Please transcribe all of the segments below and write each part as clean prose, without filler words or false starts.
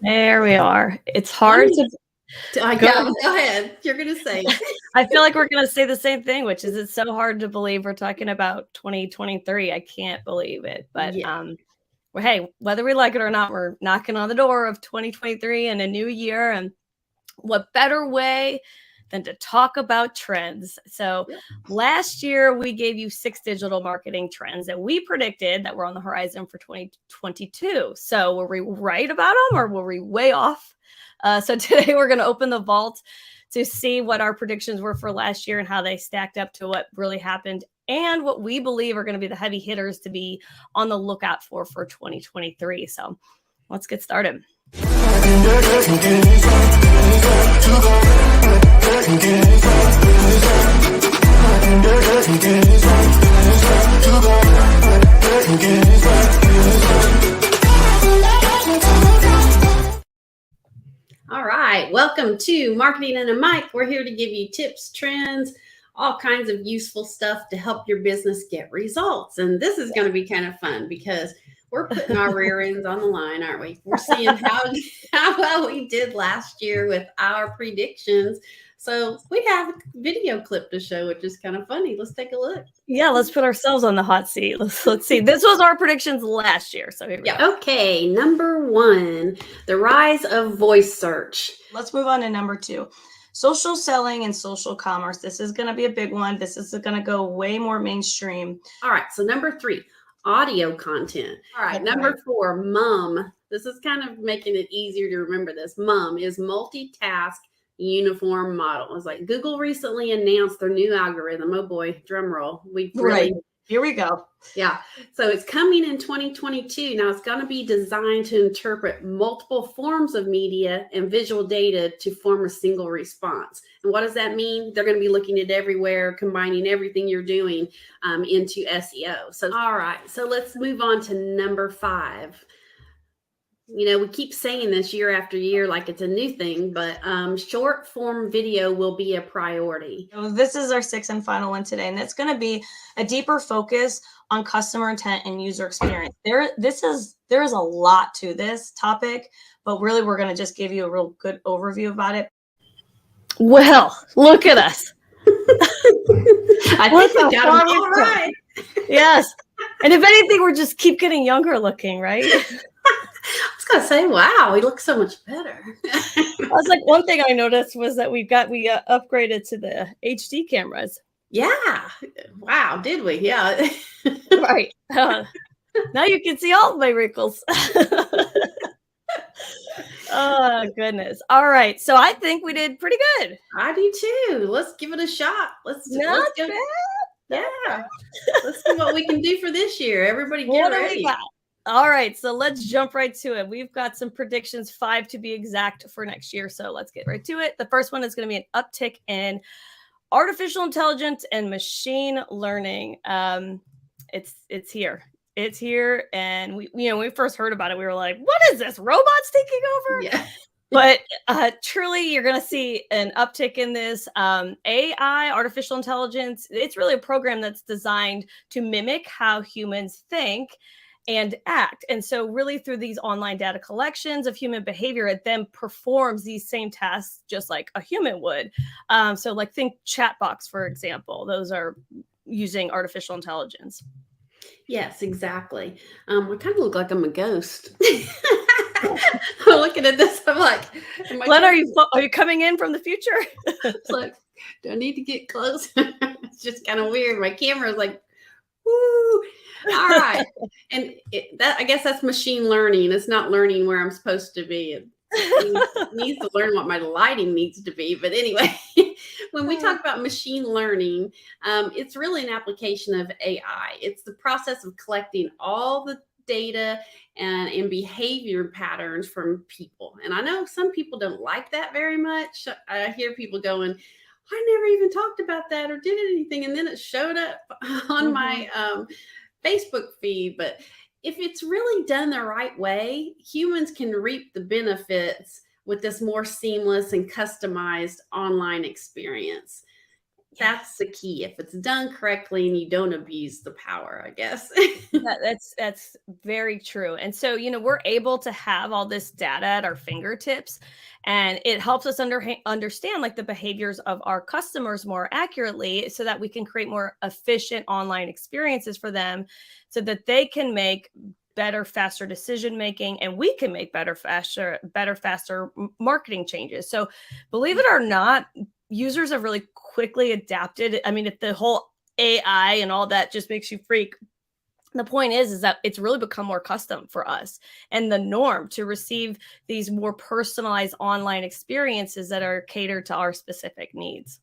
There we are. It's hard to go. Yeah, go ahead. You're going to say. I feel like we're going to say the same thing, which is it's so hard to believe we're talking about 2023. I can't believe it. But Yeah. well, hey, whether we like it or not, we're knocking on the door of 2023 and a new year. And what better way than to talk about trends? So last year, we gave you 6 digital marketing trends that we predicted that were on the horizon for 2022. So were we right about them or were we way off? So today we're going to open the vault to see what our predictions were for last year and how they stacked up to what really happened and what we believe are going to be the heavy hitters to be on the lookout for 2023. So let's get started. All right. Welcome to Marketing and a Mic. We're here to give you tips, trends, all kinds of useful stuff to help your business get results. And this is going to be kind of fun because we're putting our rear ends on the line, aren't we? We're seeing how well we did last year with our predictions. So we have a video clip to show, which is kind of funny. Let's take a look. Yeah, let's put ourselves on the hot seat. Let's see. This was our predictions last year. So here we go. Okay, number 1, the rise of voice search. Let's move on to number 2. Social selling and social commerce. This is going to be a big one. This is going to go way more mainstream. All right, so number 3, audio content. All right, number 4, MUM. This is kind of making it easier to remember this. MUM is multitask uniform model. It's like Google recently announced their new algorithm. Oh boy, drum roll. Here we go. Yeah. So it's coming in 2022. Now it's going to be designed to interpret multiple forms of media and visual data to form a single response. And what does that mean? They're going to be looking at everywhere, combining everything you're doing into SEO. So, all right. So let's move on to number 5. You know, we keep saying this year after year like it's a new thing, but short form video will be a priority. So this is our 6th and final one today, and it's going to be a deeper focus on customer intent and user experience. There is a lot to this topic, but really we're going to just give you a real good overview about it. Well, look at us. I think we got them all right. Yes. And if anything, we're just keep getting younger looking, right? I was gonna say, wow, we look so much better. I was like, one thing I noticed was that we upgraded to the HD cameras. Yeah. Wow. Did we? Yeah. Right. Now you can see all of my wrinkles. Oh, goodness. All right. So I think we did pretty good. I do too. Let's give it a shot. Let's go. Yeah. Let's see what we can do for this year. Everybody get ready. All right, so let's jump right to it. We've got some predictions, 5 to be exact, for next year. So let's get right to it. The first one is going to be an uptick in artificial intelligence and machine learning. It's here. It's here. And when we first heard about it, we were like, what is this? Robots taking over? Yeah. But truly, you're going to see an uptick in this AI, artificial intelligence. It's really a program that's designed to mimic how humans think and act. And so really through these online data collections of human behavior, it then performs these same tasks just like a human would. So like think chatbots, for example, those are using artificial intelligence. Yes, exactly. I kind of look like I'm a ghost. I'm looking at this. I'm like, Glenn, are you coming in from the future? It's like, do I need to get close? It's just kind of weird. My camera is like, woo. All right. And I guess that's machine learning. It's not learning where I'm supposed to be. It needs to learn what my lighting needs to be. But anyway, when we talk about machine learning, it's really an application of AI. It's the process of collecting all the data and behavior patterns from people. And I know some people don't like that very much. I hear people going, I never even talked about that or did anything. And then it showed up on my Facebook feed. But if it's really done the right way, humans can reap the benefits with this more seamless and customized online experience. That's the key. If it's done correctly and you don't abuse the power, I guess. That's very true. And so, we're able to have all this data at our fingertips, and it helps us understand like the behaviors of our customers more accurately so that we can create more efficient online experiences for them so that they can make better, faster decision making, and we can make faster marketing changes. So, believe it or not, users have really quickly adapted. I mean, if the whole AI and all that just makes you freak, the point is that it's really become more custom for us and the norm to receive these more personalized online experiences that are catered to our specific needs.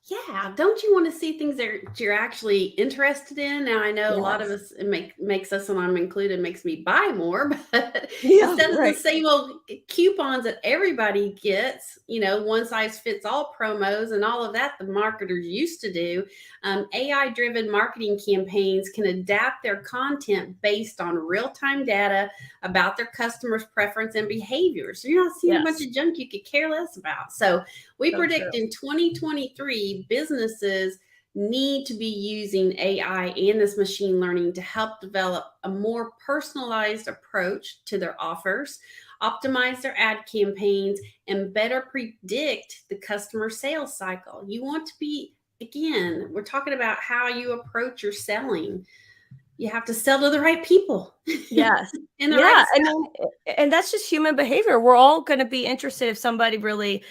Yeah, don't you want to see things that you're actually interested in? Now, I know a lot of Yes. us, makes us, and I'm included, makes me buy more, but Yeah, instead of the right. same old coupons that everybody gets, one size fits all promos and all of that the marketers used to do, AI driven marketing campaigns can adapt their content based on real time data about their customers' preference and behavior. So you're not seeing a bunch Yes. of junk you could care less about. So we So true. predict in 2023, businesses need to be using AI and this machine learning to help develop a more personalized approach to their offers, optimize their ad campaigns, and better predict the customer sales cycle. You want to be, again, we're talking about how you approach your selling. You have to sell to the right people Yes. in the right Yeah, I stuff. mean, and that's just human behavior. We're all gonna be interested if somebody really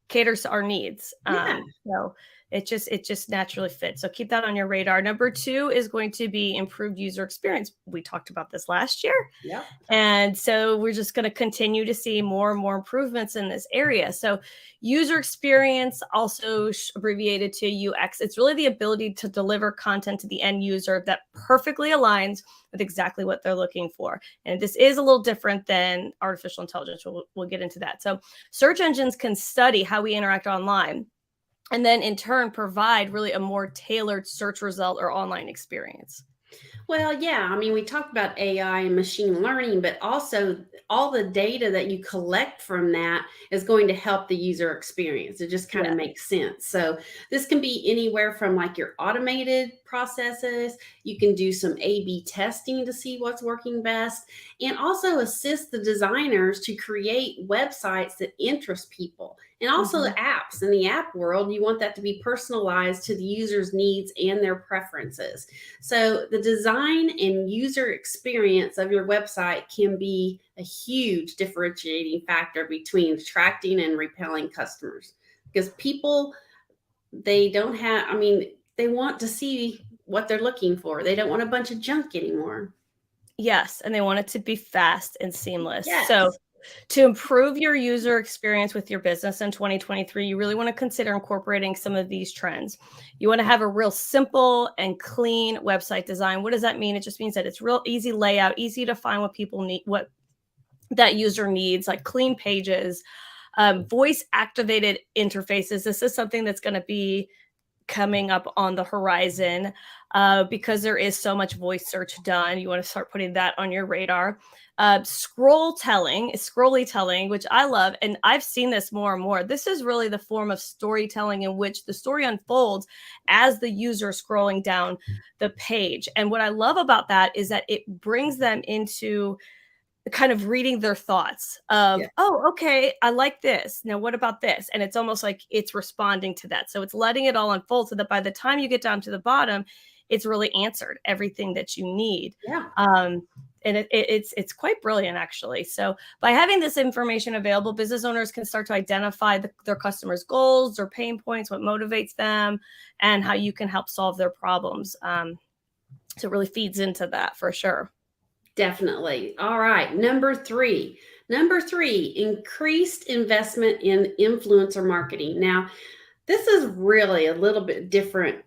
caters to our needs. Yeah. So it just naturally fits. So keep that on your radar. Number 2 is going to be improved user experience. We talked about this last year. Yep. And so we're just going to continue to see more and more improvements in this area. So, user experience, also abbreviated to UX, it's really the ability to deliver content to the end user that perfectly aligns with exactly what they're looking for. And this is a little different than artificial intelligence. We'll get into that. So, search engines can study how we interact online and then in turn provide really a more tailored search result or online experience. Well, yeah. I mean, we talked about AI and machine learning, but also all the data that you collect from that is going to help the user experience. It just kind of Yeah. makes sense. So, this can be anywhere from like your automated processes. You can do some A B testing to see what's working best, and also assist the designers to create websites that interest people. And also the Mhm. apps. In the app world, you want that to be personalized to the user's needs and their preferences. So, the design and user experience of your website can be a huge differentiating factor between attracting and repelling customers because people, they don't have, I mean, they want to see what they're looking for. They don't want a bunch of junk anymore. Yes, and they want it to be fast and seamless. So, Yes. to improve your user experience with your business in 2023, you really want to consider incorporating some of these trends. You want to have a real simple and clean website design. What does that mean? It just means that it's real easy layout, easy to find what people need, what that user needs, like clean pages, voice activated interfaces. This is something that's going to be coming up on the horizon because there is so much voice search done. You want to start putting that on your radar. Scrolly telling, which I love, and I've seen this more and more. This is really the form of storytelling in which the story unfolds as the user scrolling down the page. And what I love about that is that it brings them into kind of reading their thoughts Yeah. of, oh, okay, I like this. Now, what about this? And it's almost like it's responding to that. So it's letting it all unfold so that by the time you get down to the bottom, it's really answered everything that you need. Yeah. And it's quite brilliant, actually. So by having this information available, business owners can start to identify their customers' goals, their pain points, what motivates them, and how you can help solve their problems. So it really feeds into that for sure. Definitely. All right. Number three. Number three, increased investment in influencer marketing. Now, this is really a little bit different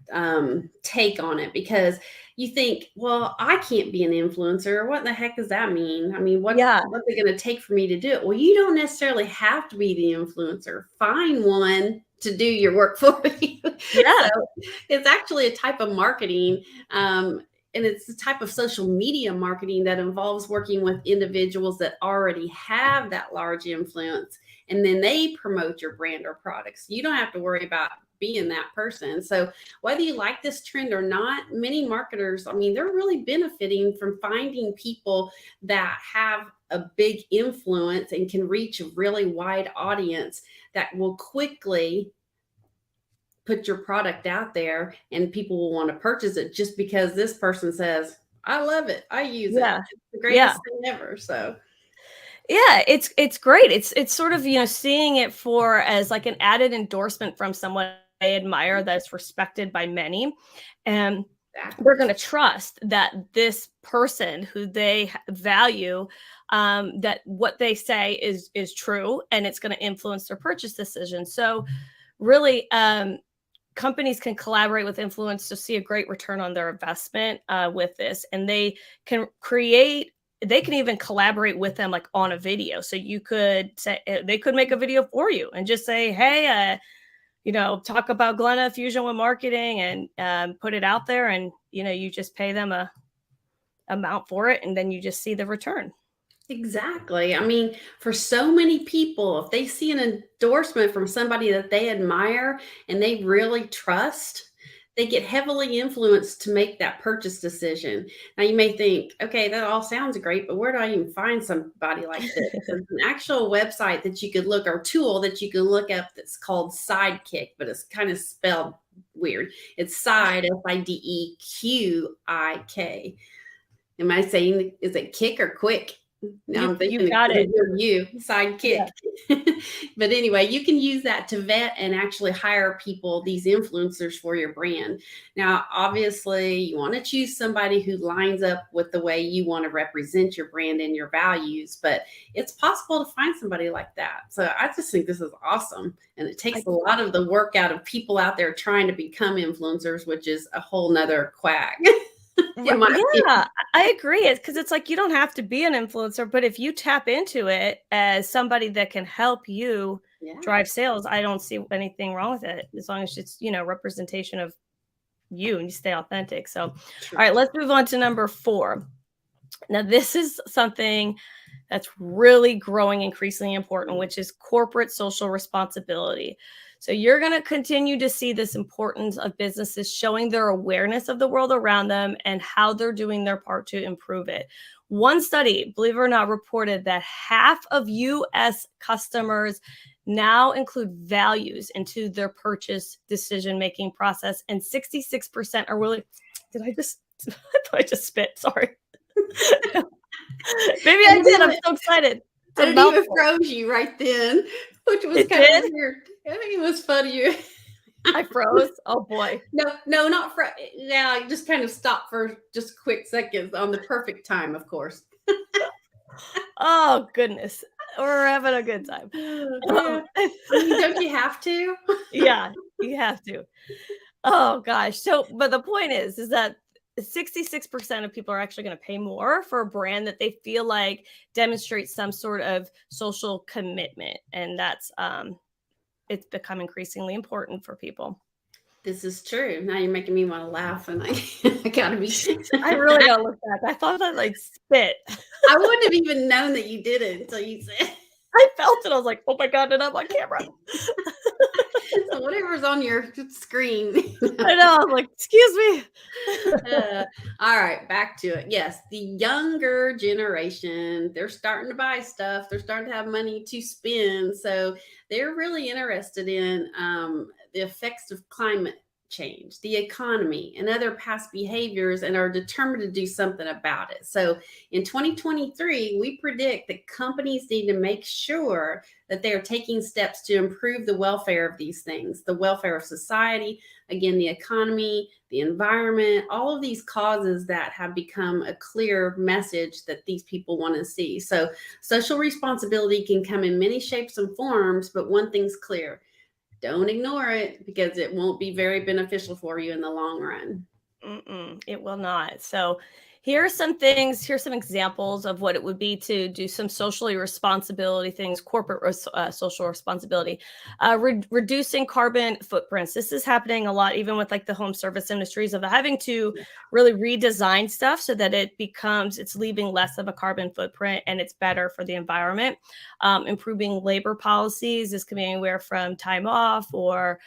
take on it because you think, well, I can't be an influencer. What the heck does that mean? I mean, Yeah. what's it going to take for me to do it? Well, you don't necessarily have to be the influencer. Find one to do your work for you. So Yeah. it's actually a type of marketing. And it's the type of social media marketing that involves working with individuals that already have that large influence, and then they promote your brand or products. You don't have to worry about being that person. So whether you like this trend or not, many marketers, I mean, they're really benefiting from finding people that have a big influence and can reach a really wide audience that will quickly put your product out there, and people will want to purchase it just because this person says, I love it, I use it, Yeah. it's the Yeah. greatest thing ever. So Yeah, it's great. It's sort of, seeing it for as like an added endorsement from someone they admire that's respected by many. And they're going to trust that this person who they value, that what they say is true, and it's going to influence their purchase decision. So really, companies can collaborate with influence to see a great return on their investment with this, and they can even collaborate with them like on a video. So you could say they could make a video for you and just say, hey, talk about Glenna Fusion with marketing, and put it out there, and you just pay them a amount for it, and then you just see the return. exactly. I mean, for so many people, if they see an endorsement from somebody that they admire and they really trust, they get heavily influenced to make that purchase decision. Now, you may think, okay, that all sounds great, but where do I even find somebody like this? There's an actual website that you could look, or tool that you can look up, that's called Sidekick, but it's kind of spelled weird. It's Side, Sideqik. Am I saying, is it kick or quick? Now I'm You thinking got it. you Sidekick. Yeah. But anyway, you can use that to vet and actually hire people, these influencers for your brand. Now, obviously, you want to choose somebody who lines up with the way you want to represent your brand and your values, but it's possible to find somebody like that. So I just think this is awesome. And it takes a lot of the work out of people out there trying to become influencers, which is a whole nother quack. Yeah, I agree. It's because it's like you don't have to be an influencer, but if you tap into it as somebody that can help you drive sales, I don't see anything wrong with it, as long as it's, representation of you and you stay authentic. So, all right, let's move on to number 4. Now, this is something that's really growing increasingly important, which is corporate social responsibility. So you're going to continue to see this importance of businesses showing their awareness of the world around them and how they're doing their part to improve it. One study, believe it or not, reported that half of US customers now include values into their purchase decision-making process, and 66% are willing. Did I just, I thought I just spit. Sorry. Maybe I did. I'm so excited. I didn't even froze you right then, which was kind of weird. I think it was funny. I froze. Oh boy. No, not froze. Yeah, I just kind of stopped for just a quick second on the perfect time, of course. Oh goodness, we're having a good time. I mean, don't you have to? Yeah, you have to. Oh gosh. So, but the point is that 66% of people are actually going to pay more for a brand that they feel like demonstrates some sort of social commitment, and that's it's become increasingly important for people. This is true. Now you're making me want to laugh, and I gotta be. I really gotta look back. I thought that like spit. I wouldn't have even known that you did it until you said. I felt it. I was like, oh my God, and I'm on camera. So whatever's on your screen. I know. I'm like, excuse me. All right, back to it. Yes, the younger generation, they're starting to buy stuff. They're starting to have money to spend. So they're really interested in the effects of climate change, the economy, and other past behaviors, and are determined to do something about it. So in 2023, we predict that companies need to make sure that they are taking steps to improve the welfare of these things, the welfare of society, again, the economy, the environment, all of these causes that have become a clear message that these people want to see. So social responsibility can come in many shapes and forms, but one thing's clear: don't ignore it, because it won't be very beneficial for you in the long run. It will not. So here's some things, here's some examples of what it would be to do some socially responsibility things, corporate social responsibility, reducing carbon footprints. This is happening a lot, even with like the home service industries, of having to really redesign stuff so that it's leaving less of a carbon footprint and it's better for the environment. Improving labor policies. This can be anywhere from time off or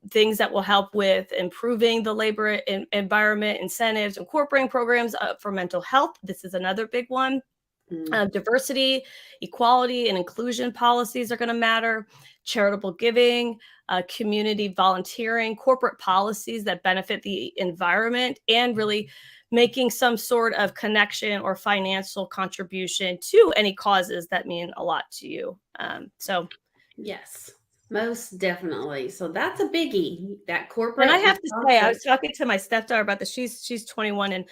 things that will help with improving the labor environment, incentives, incorporating programs for mental health. This is another big one. Diversity, equality, and inclusion policies are going to matter. Charitable giving, community volunteering, corporate policies that benefit the environment, and really making some sort of connection or financial contribution to any causes that mean a lot to you. Yes, most definitely. So that's a biggie. That corporate. And I have to say, I was talking to my stepdaughter about this. She's 21, and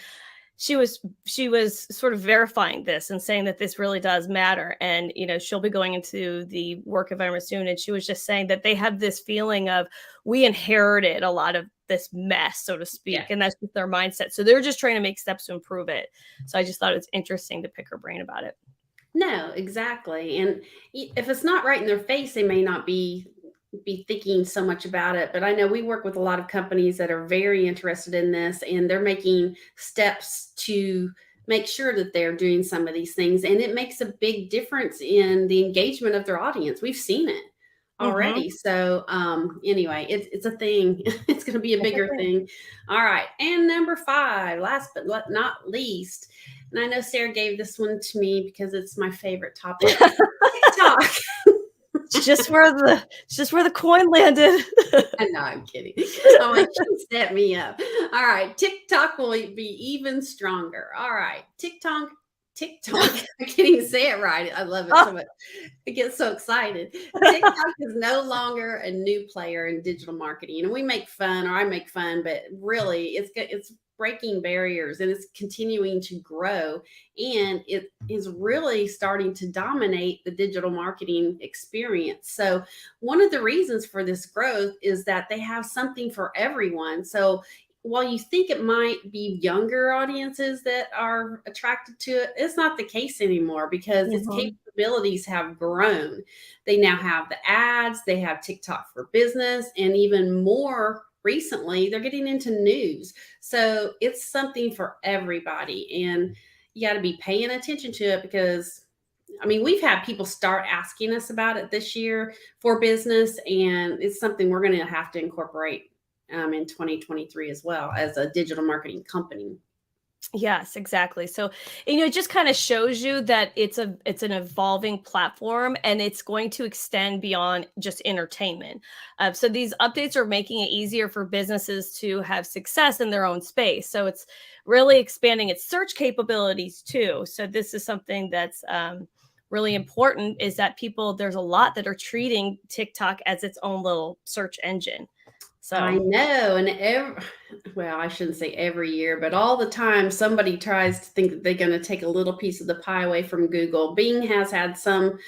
she was sort of verifying this and saying that this really does matter. And, she'll be going into the work environment soon. And she was just saying that they have this feeling of, we inherited a lot of this mess, so to speak. And that's just their mindset. So they're just trying to make steps to improve it. So I just thought it was interesting to pick her brain about it. No, exactly. And if it's not right in their face, they may not be thinking so much about it. But I know we work with a lot of companies that are very interested in this, and they're making steps to make sure that they're doing some of these things. And it makes a big difference in the engagement of their audience. We've seen it already. So anyway, it's a thing. It's going to be a bigger thing. All right. And number 5, last but not least, and I know Sarah gave this one to me because it's my favorite topic. TikTok. It's just where the coin landed. No, I'm kidding. I'm like, she set me up. All right. TikTok will be even stronger. All right. TikTok. I can't even say it right. I love it so much. I get so excited. TikTok is no longer a new player in digital marketing. And we make fun, or I make fun, but really it's breaking barriers, and it's continuing to grow, and it is really starting to dominate the digital marketing experience. So one of the reasons for this growth is that they have something for everyone. So while you think it might be younger audiences that are attracted to it, it's not the case anymore, because its capabilities have grown. They now have the ads, they have TikTok for business, and even more recently, they're getting into news. So it's something for everybody, and you got to be paying attention to it, because we've had people start asking us about it this year for business, and it's something we're going to have to incorporate in 2023 as well as a digital marketing company. Yes, exactly. So, it just kind of shows you that it's an evolving platform, and it's going to extend beyond just entertainment. So these updates are making it easier for businesses to have success in their own space. So it's really expanding its search capabilities too. So this is something that's really important, is that there's a lot that are treating TikTok as its own little search engine. So I know. And I shouldn't say every year, but all the time somebody tries to think that they're going to take a little piece of the pie away from Google. Bing has had some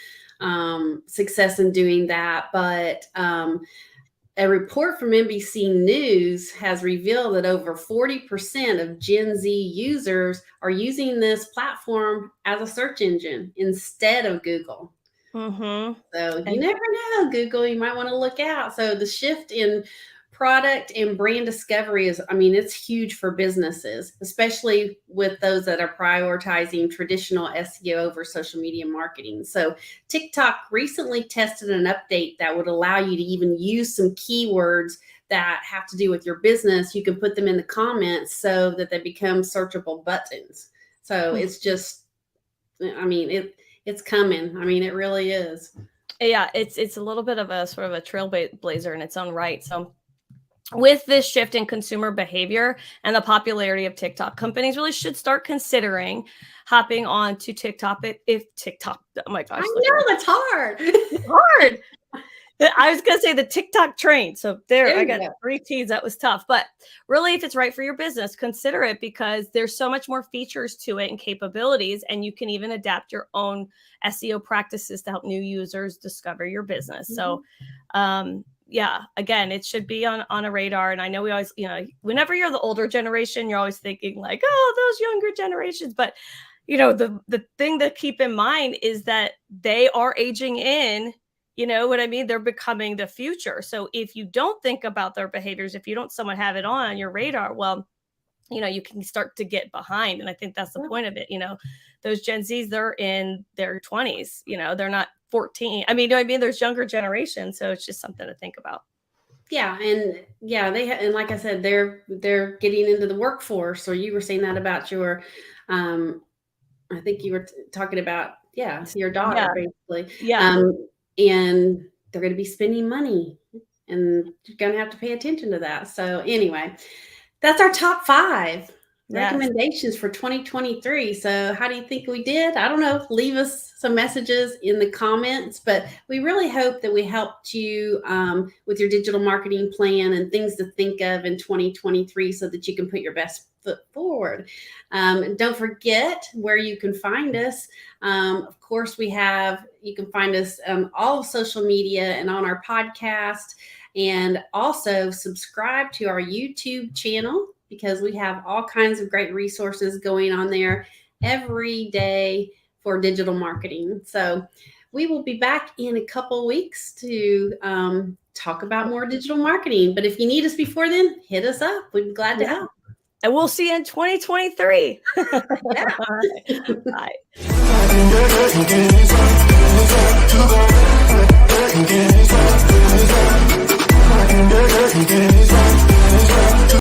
success in doing that, but a report from NBC News has revealed that over 40% of Gen Z users are using this platform as a search engine instead of Google. So you never know, Google, you might want to look out. So the shift in product and brand discovery it's huge for businesses, especially with those that are prioritizing traditional SEO over social media marketing. So TikTok recently tested an update that would allow you to even use some keywords that have to do with your business. You can put them in the comments so that they become searchable buttons. So it's just, it's coming. It really is. Yeah, it's a little bit of a sort of a trailblazer in its own right. So with this shift in consumer behavior and the popularity of TikTok, companies really should start considering hopping on to TikTok. If TikTok, oh my gosh. I know, it's hard. It's hard. I was going to say the TikTok train. So there I got 3 T's. That was tough. But really, if it's right for your business, consider it, because there's so much more features to it and capabilities. And you can even adapt your own SEO practices to help new users discover your business. So, yeah, again, it should be on a radar. And I know we always, whenever you're the older generation, you're always thinking like, oh, those younger generations. But, the thing to keep in mind is that they are aging in. You know what I mean? They're becoming the future. So if you don't think about their behaviors, if you don't somewhat have it on your radar, well, you can start to get behind. And I think that's the point of it. Those Gen Zs, they're in their 20s, they're not 14. There's younger generations. So it's just something to think about. Yeah, and yeah, and like I said, they're getting into the workforce. Or you were saying that about your, I think you were talking about, yeah, your Yeah. daughter basically, Yeah. and they're going to be spending money, and you're going to have to pay attention to that. So anyway, that's our top 5 Yes. recommendations for 2023. So how do you think we did? I don't know. Leave us some messages in the comments, but we really hope that we helped you with your digital marketing plan and things to think of in 2023 so that you can put your best foot forward. And don't forget where you can find us. Of course, you can find us on all of social media and on our podcast. And also subscribe to our YouTube channel, because we have all kinds of great resources going on there every day for digital marketing. So we will be back in a couple weeks to talk about more digital marketing. But if you need us before then, hit us up. We'd be glad to help. And we'll see you in 2023. Yeah. Bye.